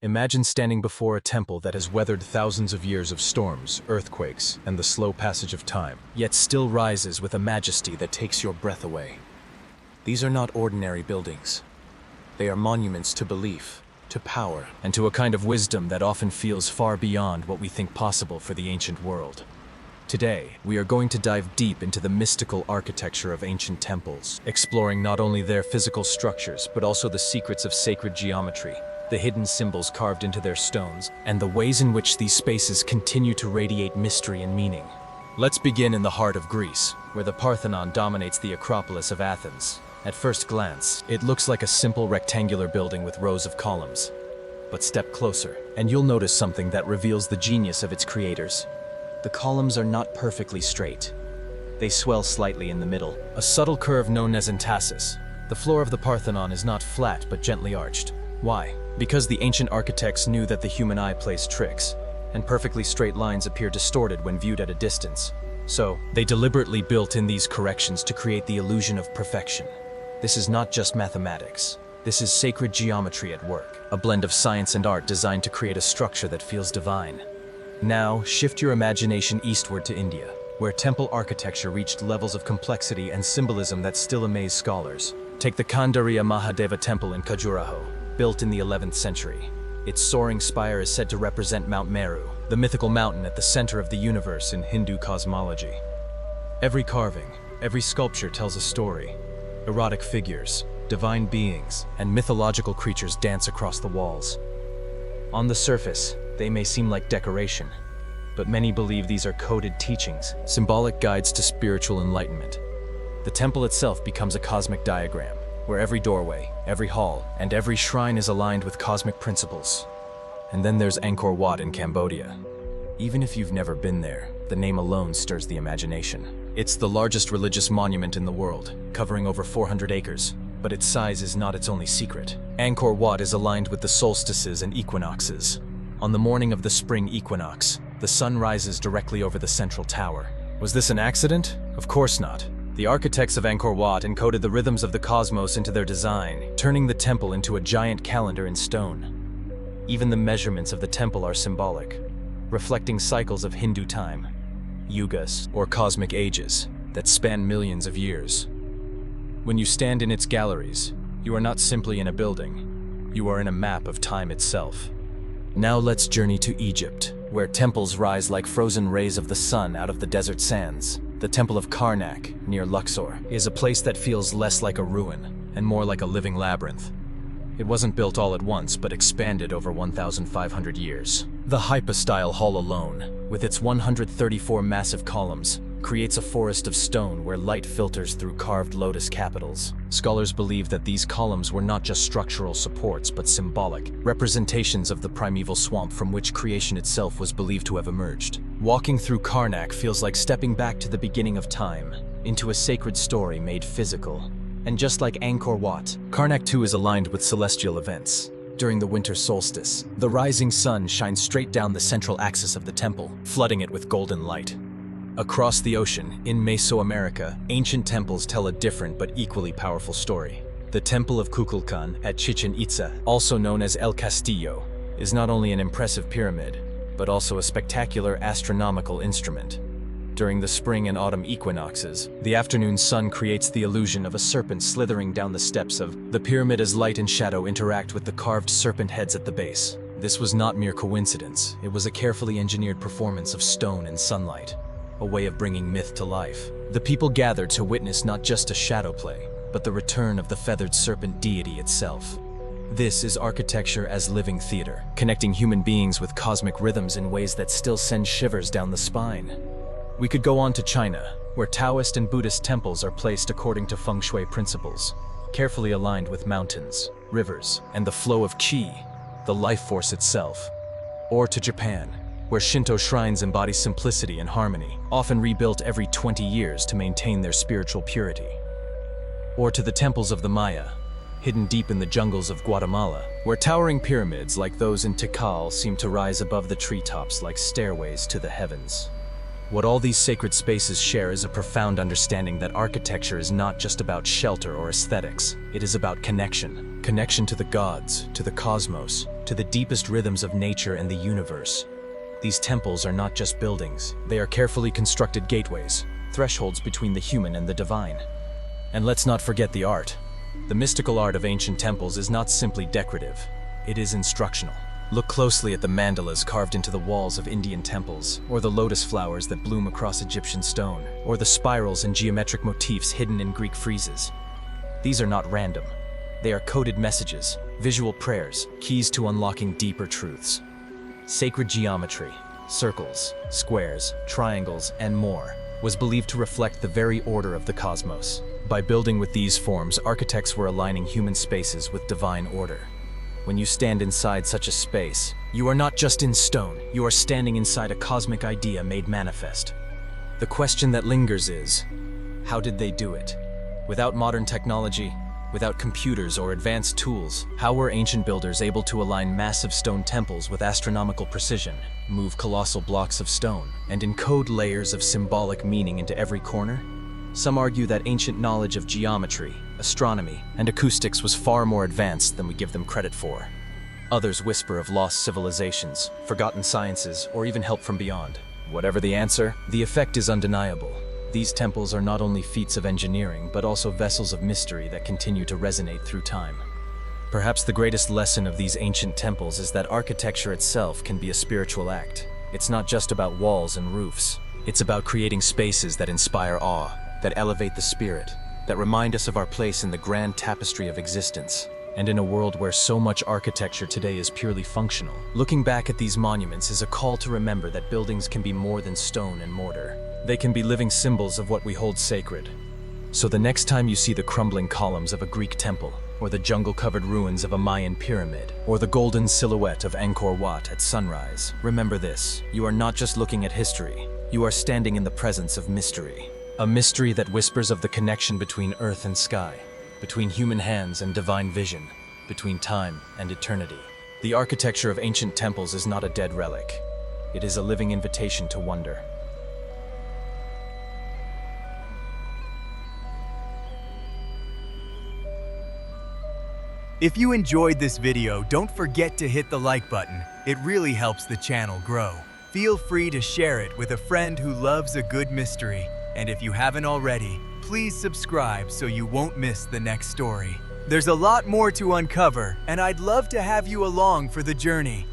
Imagine standing before a temple that has weathered thousands of years of storms, earthquakes, and the slow passage of time, yet still rises with a majesty that takes your breath away. These are not ordinary buildings. They are monuments to belief, to power, and to a kind of wisdom that often feels far beyond what we think possible for the ancient world. Today, we are going to dive deep into the mystical architecture of ancient temples, exploring not only their physical structures, but also the secrets of sacred geometry, the hidden symbols carved into their stones, and the ways in which these spaces continue to radiate mystery and meaning. Let's begin in the heart of Greece, where the Parthenon dominates the Acropolis of Athens. At first glance, it looks like a simple rectangular building with rows of columns. But step closer, and you'll notice something that reveals the genius of its creators. The columns are not perfectly straight. They swell slightly in the middle, a subtle curve known as entasis. The floor of the Parthenon is not flat but gently arched. Why? Because the ancient architects knew that the human eye plays tricks, and perfectly straight lines appear distorted when viewed at a distance. So, they deliberately built in these corrections to create the illusion of perfection. This is not just mathematics. This is sacred geometry at work, a blend of science and art designed to create a structure that feels divine. Now, shift your imagination eastward to India, where temple architecture reached levels of complexity and symbolism that still amaze scholars. Take the Kandariya Mahadeva temple in Khajuraho, built in the 11th century. Its soaring spire is said to represent Mount Meru, the mythical mountain at the center of the universe in Hindu cosmology. Every carving, every sculpture tells a story. Erotic figures, divine beings, and mythological creatures dance across the walls. On the surface, they may seem like decoration, but many believe these are coded teachings, symbolic guides to spiritual enlightenment. The temple itself becomes a cosmic diagram, where every doorway, every hall, and every shrine is aligned with cosmic principles. And then there's Angkor Wat in Cambodia. Even if you've never been there, the name alone stirs the imagination. It's the largest religious monument in the world, covering over 400 acres. But its size is not its only secret. Angkor Wat is aligned with the solstices and equinoxes. On the morning of the spring equinox, the sun rises directly over the central tower. Was this an accident? Of course not. The architects of Angkor Wat encoded the rhythms of the cosmos into their design, turning the temple into a giant calendar in stone. Even the measurements of the temple are symbolic, reflecting cycles of Hindu time, yugas, or cosmic ages, that span millions of years. When you stand in its galleries, you are not simply in a building, you are in a map of time itself. Now let's journey to Egypt, where temples rise like frozen rays of the sun out of the desert sands. The Temple of Karnak, near Luxor, is a place that feels less like a ruin and more like a living labyrinth. It wasn't built all at once, but expanded over 1,500 years. The hypostyle hall alone, with its 134 massive columns, creates a forest of stone where light filters through carved lotus capitals. Scholars believe that these columns were not just structural supports, but symbolic representations of the primeval swamp from which creation itself was believed to have emerged. Walking through Karnak feels like stepping back to the beginning of time, into a sacred story made physical. And just like Angkor Wat, Karnak too is aligned with celestial events. During the winter solstice, the rising sun shines straight down the central axis of the temple, flooding it with golden light. Across the ocean, in Mesoamerica, ancient temples tell a different but equally powerful story. The Temple of Kukulkan at Chichen Itza, also known as El Castillo, is not only an impressive pyramid, but also a spectacular astronomical instrument. During the spring and autumn equinoxes, the afternoon sun creates the illusion of a serpent slithering down the steps of the pyramid as light and shadow interact with the carved serpent heads at the base. This was not mere coincidence, it was a carefully engineered performance of stone and sunlight. A way of bringing myth to life. The people gathered to witness not just a shadow play, but the return of the feathered serpent deity itself. This is architecture as living theater, connecting human beings with cosmic rhythms in ways that still send shivers down the spine. We could go on to China, where Taoist and Buddhist temples are placed according to feng shui principles, carefully aligned with mountains, rivers, and the flow of qi, the life force itself. Or to Japan, where Shinto shrines embody simplicity and harmony, often rebuilt every 20 years to maintain their spiritual purity. Or to the temples of the Maya, hidden deep in the jungles of Guatemala, where towering pyramids like those in Tikal seem to rise above the treetops like stairways to the heavens. What all these sacred spaces share is a profound understanding that architecture is not just about shelter or aesthetics. It is about connection. Connection to the gods, to the cosmos, to the deepest rhythms of nature and the universe. These temples are not just buildings, they are carefully constructed gateways, thresholds between the human and the divine. And let's not forget the art. The mystical art of ancient temples is not simply decorative, it is instructional. Look closely at the mandalas carved into the walls of Indian temples, or the lotus flowers that bloom across Egyptian stone, or the spirals and geometric motifs hidden in Greek friezes. These are not random. They are coded messages, visual prayers, keys to unlocking deeper truths. Sacred geometry, circles, squares, triangles, and more, was believed to reflect the very order of the cosmos. By building with these forms, architects were aligning human spaces with divine order. When you stand inside such a space, you are not just in stone, you are standing inside a cosmic idea made manifest. The question that lingers is, how did they do it? Without modern technology, without computers or advanced tools, how were ancient builders able to align massive stone temples with astronomical precision, move colossal blocks of stone, and encode layers of symbolic meaning into every corner? Some argue that ancient knowledge of geometry, astronomy, and acoustics was far more advanced than we give them credit for. Others whisper of lost civilizations, forgotten sciences, or even help from beyond. Whatever the answer, the effect is undeniable. These temples are not only feats of engineering, but also vessels of mystery that continue to resonate through time. Perhaps the greatest lesson of these ancient temples is that architecture itself can be a spiritual act. It's not just about walls and roofs. It's about creating spaces that inspire awe, that elevate the spirit, that remind us of our place in the grand tapestry of existence. And in a world where so much architecture today is purely functional, looking back at these monuments is a call to remember that buildings can be more than stone and mortar. They can be living symbols of what we hold sacred. So the next time you see the crumbling columns of a Greek temple, or the jungle-covered ruins of a Mayan pyramid, or the golden silhouette of Angkor Wat at sunrise, remember this: you are not just looking at history, you are standing in the presence of mystery. A mystery that whispers of the connection between earth and sky, between human hands and divine vision, between time and eternity. The architecture of ancient temples is not a dead relic. It is a living invitation to wonder. If you enjoyed this video, don't forget to hit the like button. It really helps the channel grow. Feel free to share it with a friend who loves a good mystery. And if you haven't already, please subscribe so you won't miss the next story. There's a lot more to uncover, and I'd love to have you along for the journey.